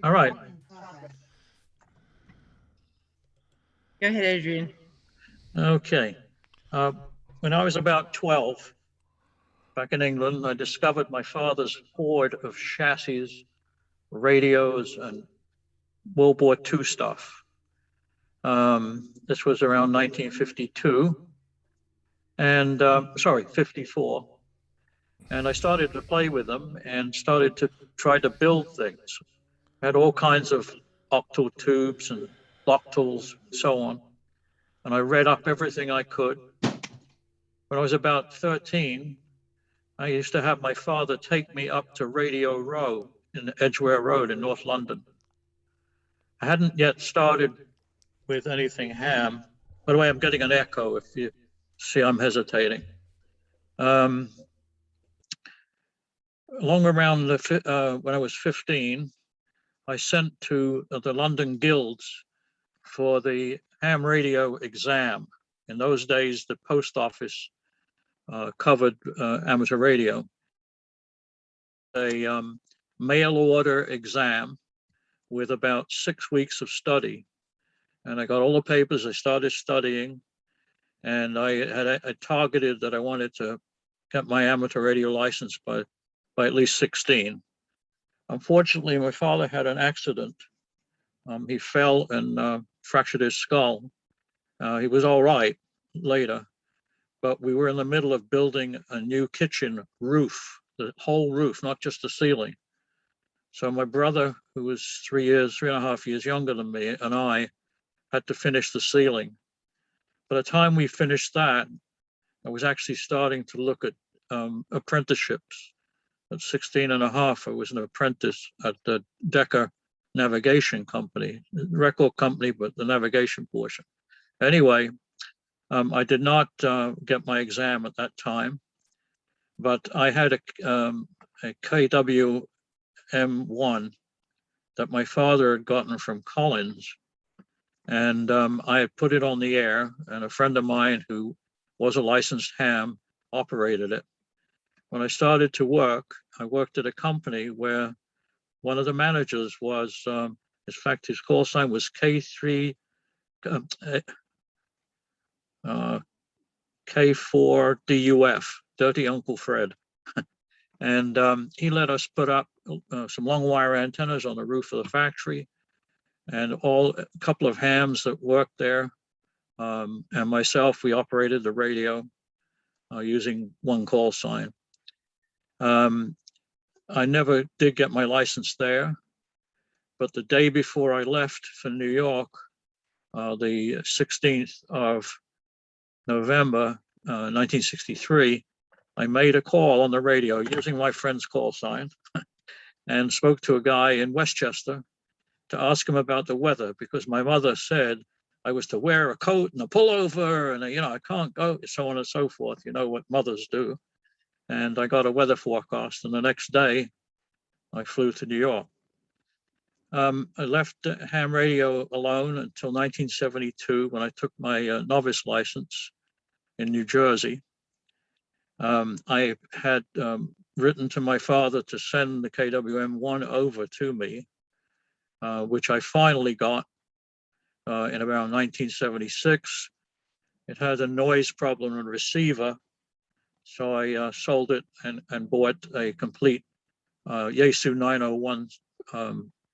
All right. Go ahead, Adrian. Okay. When I was about 12, back in England, I discovered my father's hoard of chassis, radios, and World War II stuff. This was around 1952, and 54. And I started to play with them and started to try to build things. I had all kinds of octal tubes and lock tools and so on. And I read up everything I could. When I was about 13, I used to have my father take me up to Radio Row in Edgware Road in North London. I hadn't yet started with anything ham. By the way, I'm getting an echo if you see I'm hesitating. Along around when I was 15, I sent to the London Guilds for the ham radio exam. In those days, the post office covered amateur radio. A mail order exam with about 6 weeks of study. And I got all the papers, I started studying, and I targeted that I wanted to get my amateur radio license by at least 16. Unfortunately, my father had an accident. He fell and fractured his skull. He was all right later, but we were in the middle of building a new kitchen roof, the whole roof, not just the ceiling. So my brother, who was 3.5 years younger than me, and I had to finish the ceiling. By the time we finished that, I was actually starting to look at apprenticeships. At 16 and a half, I was an apprentice at the Decca Navigation Company, record company, but the navigation portion. Anyway, I did not get my exam at that time, but I had a KWM1 that my father had gotten from Collins, and I had put it on the air, and a friend of mine who was a licensed ham operated it. When I started to work, I worked at a company where one of the managers was, in fact, his call sign was K3, K4DUF, Dirty Uncle Fred. And he let us put up some long wire antennas on the roof of the factory, and a couple of hams that worked there, and myself, we operated the radio using one call sign. I never did get my license there, but the day before I left for New York, the 16th of November, 1963, I made a call on the radio using my friend's call sign and spoke to a guy in Westchester to ask him about the weather, because my mother said I was to wear a coat and a pullover and, I can't go, so on and so forth, what mothers do. And I got a weather forecast, and the next day I flew to New York. I left ham radio alone until 1972 when I took my novice license in New Jersey. I had written to my father to send the KWM1 over to me, which I finally got in around 1976. It had a noise problem in the receiver, so I sold it and bought a complete Yaesu 901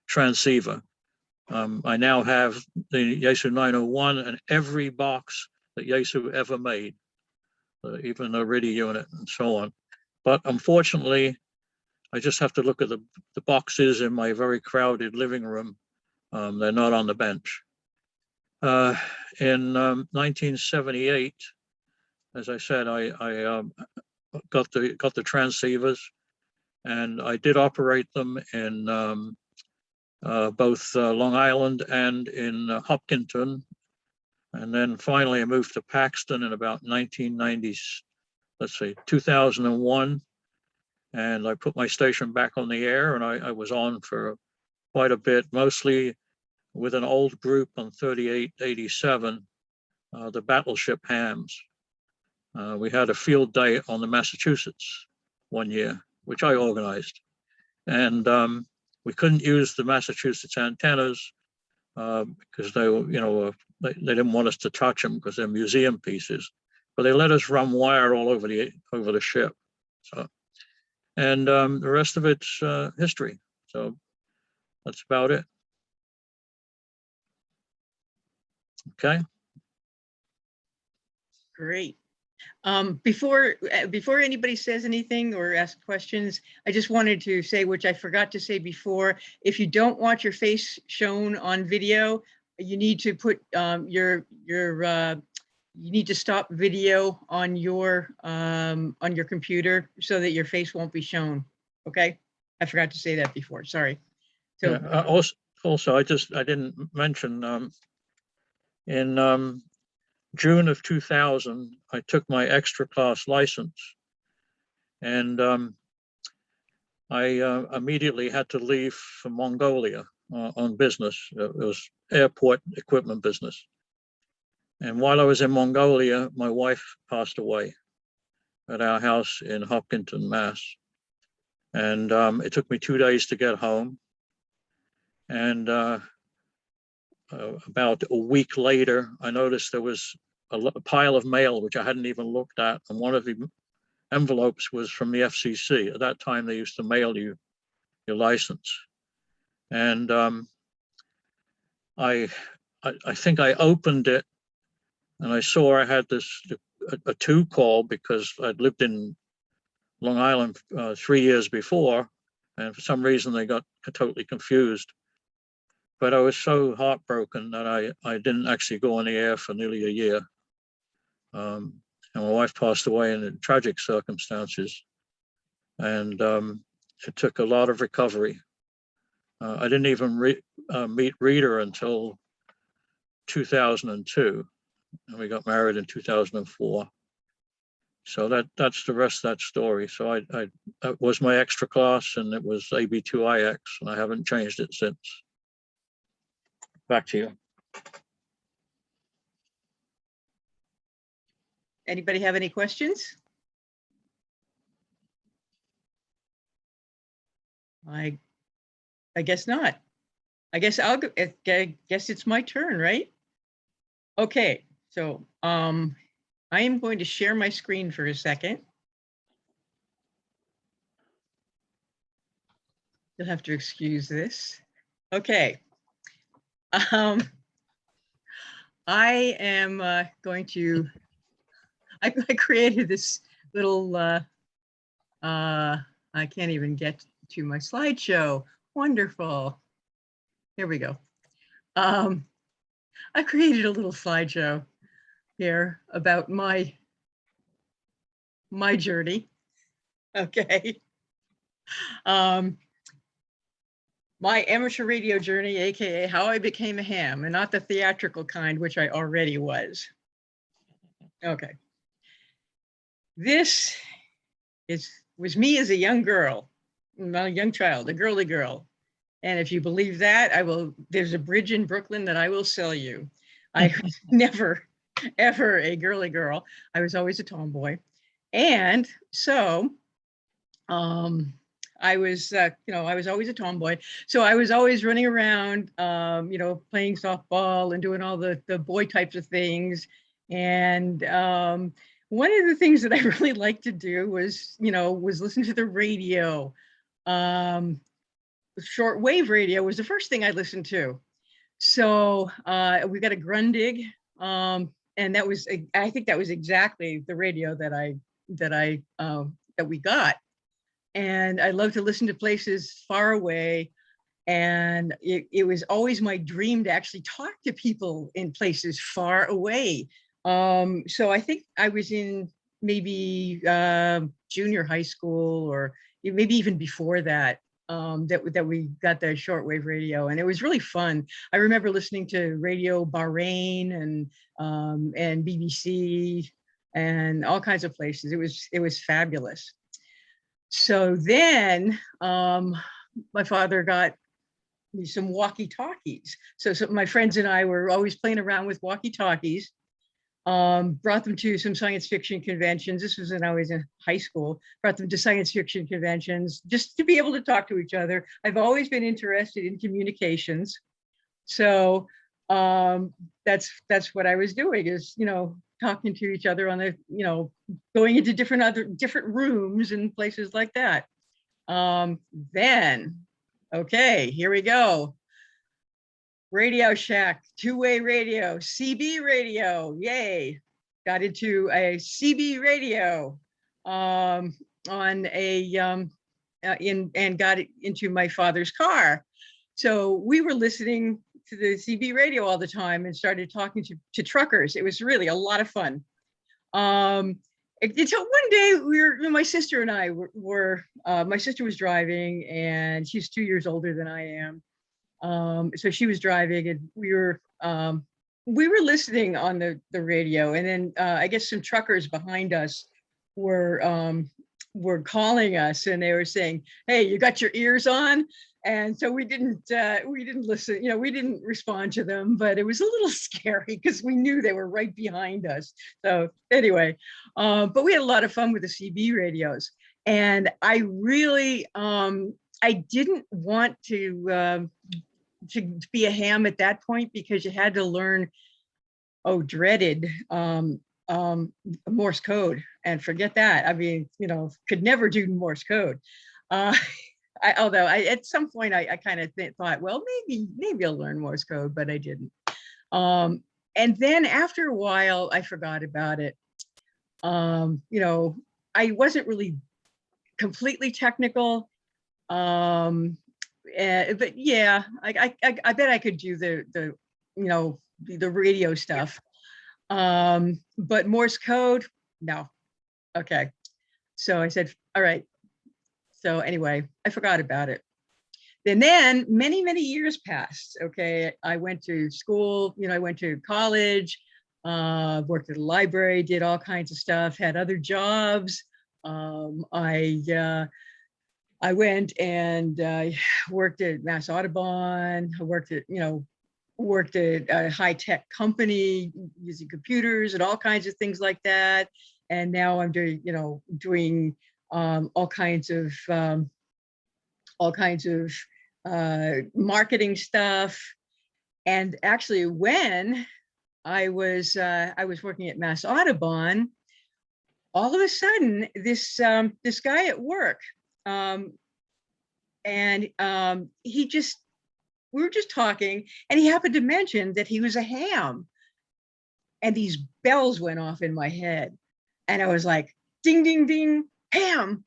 transceiver. I now have the Yaesu 901 and every box that Yaesu ever made, even the RIDI unit and so on. But unfortunately, I just have to look at the boxes in my very crowded living room. They're not on the bench. In 1978, as I said, I got the transceivers, and I did operate them in both Long Island and in Hopkinton. And then finally I moved to Paxton in about 2001. And I put my station back on the air, and I was on for quite a bit, mostly with an old group on 3887, the Battleship Hams. We had a field day on the Massachusetts one year, which I organized. And we couldn't use the Massachusetts antennas because they were, they didn't want us to touch them because they're museum pieces. But they let us run wire all over the ship. So, and the rest of it's history. So that's about it. Okay. Great. Before anybody says anything or asks questions, I just wanted to say, which I forgot to say before, if you don't want your face shown on video, you need to put you need to stop video on your computer so that your face won't be shown. Okay, I forgot to say that before. Sorry. So yeah, also, I didn't mention in June of 2000, I took my extra class license, and I immediately had to leave for Mongolia on business. It was airport equipment business. And while I was in Mongolia, my wife passed away at our house in Hopkinton, Mass. And it took me 2 days to get home. And about a week later, I noticed there was a pile of mail, which I hadn't even looked at. And one of the envelopes was from the FCC. At that time, they used to mail you your license. And I think I opened it and I saw I had a 2 call because I'd lived in Long Island 3 years before. And for some reason, they got totally confused. But I was so heartbroken that I didn't actually go on the air for nearly a year. And my wife passed away in tragic circumstances. And it took a lot of recovery. I didn't even meet Rita until 2002. And we got married in 2004. So that's the rest of that story. So that was my extra class, and it was AB2IX, and I haven't changed it since. Back to you. anybody have any questions? I guess not. I guess I guess it's my turn, right? Okay, so I am going to share my screen for a second. You'll have to excuse this. Okay. I am going to, I created this little, I can't even get to my slideshow. Wonderful. Here we go. I created a little slideshow here about my journey. Okay. My amateur radio journey, AKA how I became a ham, and not the theatrical kind, which I already was. Okay. This was me as a young girl, not a young child, a girly girl. And if you believe that, there's a bridge in Brooklyn that I will sell you. I was never, ever a girly girl. I was always a tomboy. And so, I was, I was always a tomboy. So I was always running around, playing softball and doing all the boy types of things. And one of the things that I really liked to do was listen to the radio. Shortwave radio was the first thing I listened to. So we got a Grundig, and I think that was exactly the radio that we got. And I love to listen to places far away. And it was always my dream to actually talk to people in places far away. So I think I was in maybe junior high school, or maybe even before that, that we got the shortwave radio, and it was really fun. I remember listening to Radio Bahrain and BBC and all kinds of places. It was fabulous. So then my father got me some walkie-talkies. So my friends and I were always playing around with walkie-talkies. brought them to some science fiction conventions. This was when I was in high school, brought them to science fiction conventions just to be able to talk to each other. I've always been interested in communications. So that's what I was doing, is, you know, talking to each other on the, you know, going into different rooms and places like that. Then, okay, here we go. Radio Shack, two-way radio, CB radio, yay. Got into a CB radio on a, and got it into my father's car. So we were listening to the CB radio all the time and started talking to truckers. It was really a lot of fun. Until one day my sister and I were my sister was driving, and she's 2 years older than I am. So she was driving, and we were listening on the radio, and then I guess some truckers behind us were calling us, and they were saying, "Hey, you got your ears on?" And so we didn't listen, you know, we didn't respond to them, but it was a little scary because we knew they were right behind us. So anyway, but we had a lot of fun with the CB radios, and I really I didn't want to be a ham at that point, because you had to learn, dreaded Morse code, and forget that. I mean, you know, could never do Morse code. Although at some point I kind of thought, well, maybe I'll learn Morse code, but I didn't. And then after a while, I forgot about it. You know, I wasn't really completely technical. But yeah, I bet I could do the you know, the radio stuff. But Morse code, no. Okay. So I said, all right. So anyway, I forgot about it. And then many years passed. Okay. I went to school, you know, I went to college, worked at a library, did all kinds of stuff, had other jobs. I went and worked at Mass Audubon. I worked at a high-tech company using computers and all kinds of things like that. And now I'm doing all kinds of marketing stuff. And actually, when I was working at Mass Audubon, all of a sudden this guy at work, we were just talking, and he happened to mention that he was a ham, and these bells went off in my head, and I was like, ding, ding, ding, ham.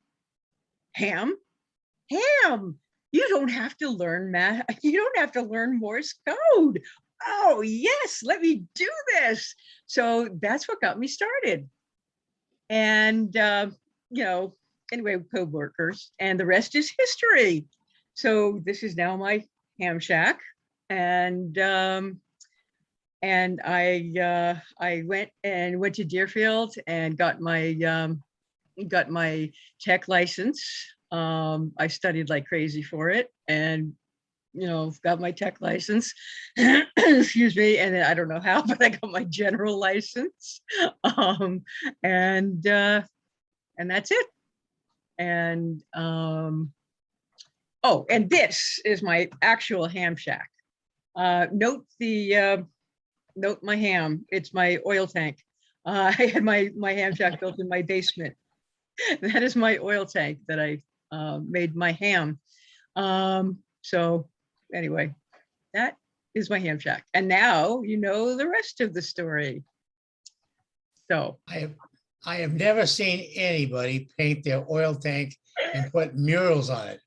You don't have to learn math. You don't have to learn Morse code. Oh yes, let me do this. So that's what got me started. And you know, anyway, co-workers, and the rest is history. So this is now my ham shack, and I went to Deerfield and got my tech license. I studied like crazy for it, and you know, got my tech license. Excuse me. And then I don't know how, but I got my general license. And that's it. And and this is my actual ham shack. Note my ham. It's my oil tank. I had my ham shack built in my basement. That is my oil tank that I made my ham. So anyway, that is my ham shack. And now you know the rest of the story. So I have never seen anybody paint their oil tank and put murals on it.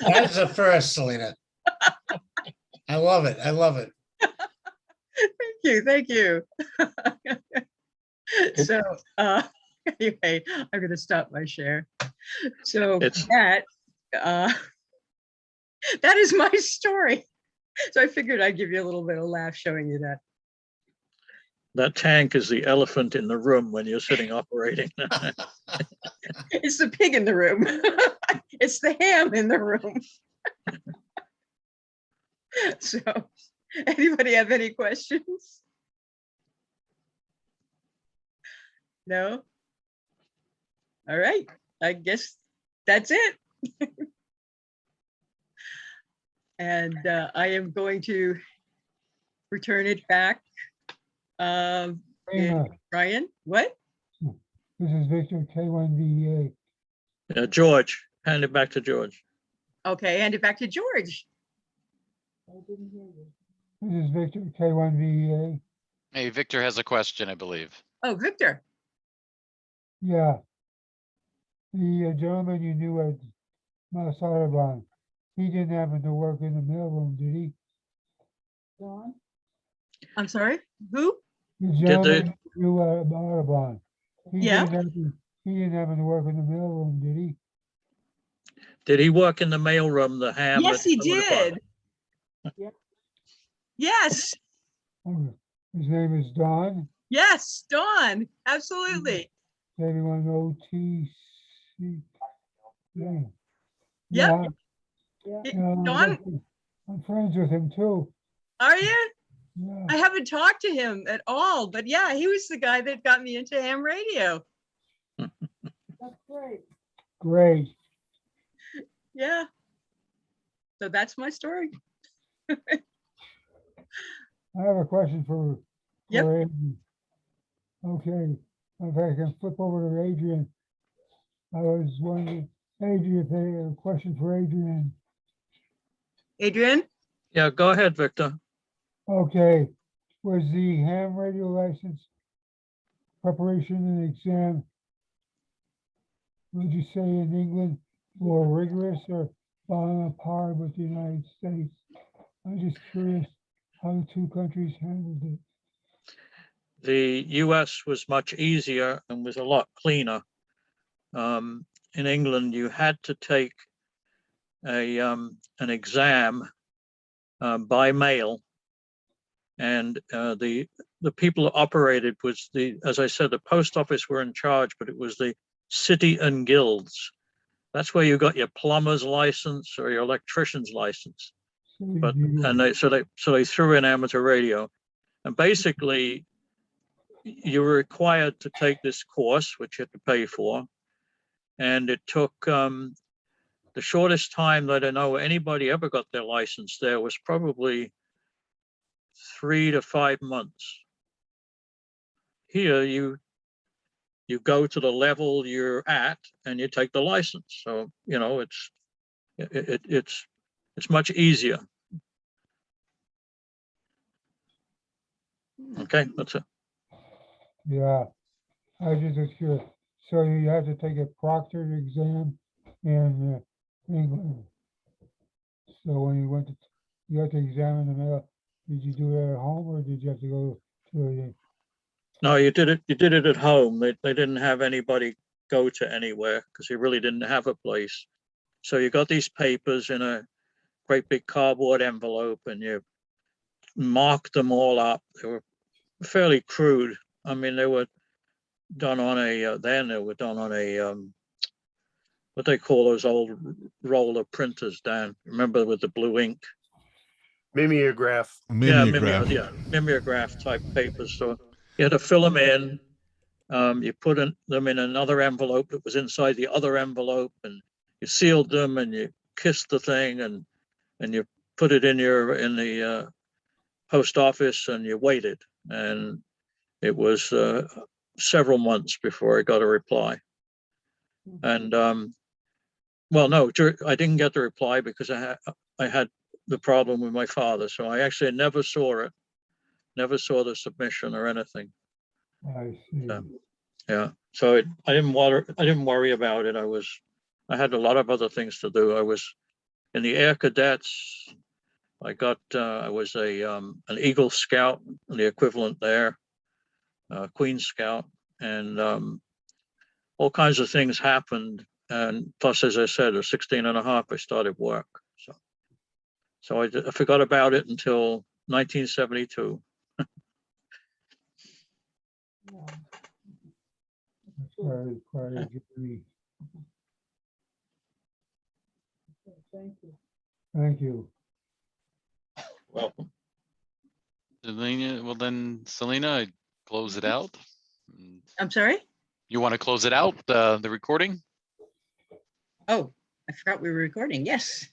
That's the first, Selina. I love it. I love it. Thank you. So anyway, I'm going to stop my share. So that is my story. So I figured I'd give you a little bit of laugh showing you that. That tank is the elephant in the room when you're sitting operating. It's the pig in the room. It's the ham in the room. So anybody have any questions? No? All right, I guess that's it. And I am going to return it back. Selina, Brian, what? this is Victor, K1VA. George, hand it back to George. Okay, hand it back to George. This is Victor, K1VA. Hey, Victor has a question, I believe. Oh, Victor. Yeah. The gentleman you knew at Mount Audubon, he didn't happen to work in the mailroom, did he? I'm sorry, who? The they- gentleman you knew at Audubon. Yeah. He didn't happen to work in the mailroom, did he? Did he work in the mailroom, the ham? Yes, at he Audubon? did. Yes, Oh, his name is Don, yes, Dawn, absolutely. 71OTC. Yeah. Yep. Yeah, Don, I'm friends with him too. are you? Yeah. I haven't talked to him at all, but yeah, he was the guy that got me into ham radio. Great. Yeah. So that's my story. I have a question for Yep. Adrian. Okay, if I can flip over to Adrian. I was wondering, Adrian, if they have a question for Adrian. Adrian? Yeah, go ahead, Victor. Okay, was the ham radio license preparation and exam, would you say in England, more rigorous or on par with the United States? I'm just curious how the two countries handled it. The US was much easier and was a lot cleaner. In England, you had to take an exam by mail, and the people who operated was as I said, the post office were in charge, but it was the city and guilds. That's where you got your plumber's license or your electrician's license. So But you- and they threw in amateur radio, and basically you were required to take this course, which you had to pay for, and it took the shortest time that I know anybody ever got their license there was probably 3 to 5 months. Here you go to the level you're at and you take the license. So you know it's much easier. Okay, that's it. Yeah, I just was curious. So you have to take a proctored exam in England. So when you went to, you had to examine the mail, did you do it at home or did you have to go to a? No, you did it at home. They didn't have anybody go to anywhere because they really didn't have a place. So you got these papers in a great big cardboard envelope and you marked them all up. They were fairly crude. I mean, they were done on a what they call those old roller printers, Dan. Remember, with the blue ink? Mimeograph. Mimeograph. Mimeograph type papers. So you had to fill them in. You put them in another envelope that was inside the other envelope, and you sealed them, and you kissed the thing, and you put it in the post office, and you waited, and it was several months before I got a reply. And well, no, I didn't get the reply because I had the problem with my father, so I actually never saw it, never saw the submission or anything. I see. Yeah, so I didn't worry about it. I had a lot of other things to do. I was in the Air Cadets. I was an Eagle Scout, the equivalent there, Queen Scout, and all kinds of things happened. And plus, as I said, at 16 and a half, I started work. So I forgot about it until 1972. That's quite a journey. Thank you. Welcome. Selina, well then, Selina, I'd close it out. And I'm sorry? You want to close it out, the recording? Oh, I forgot we were recording. Yes.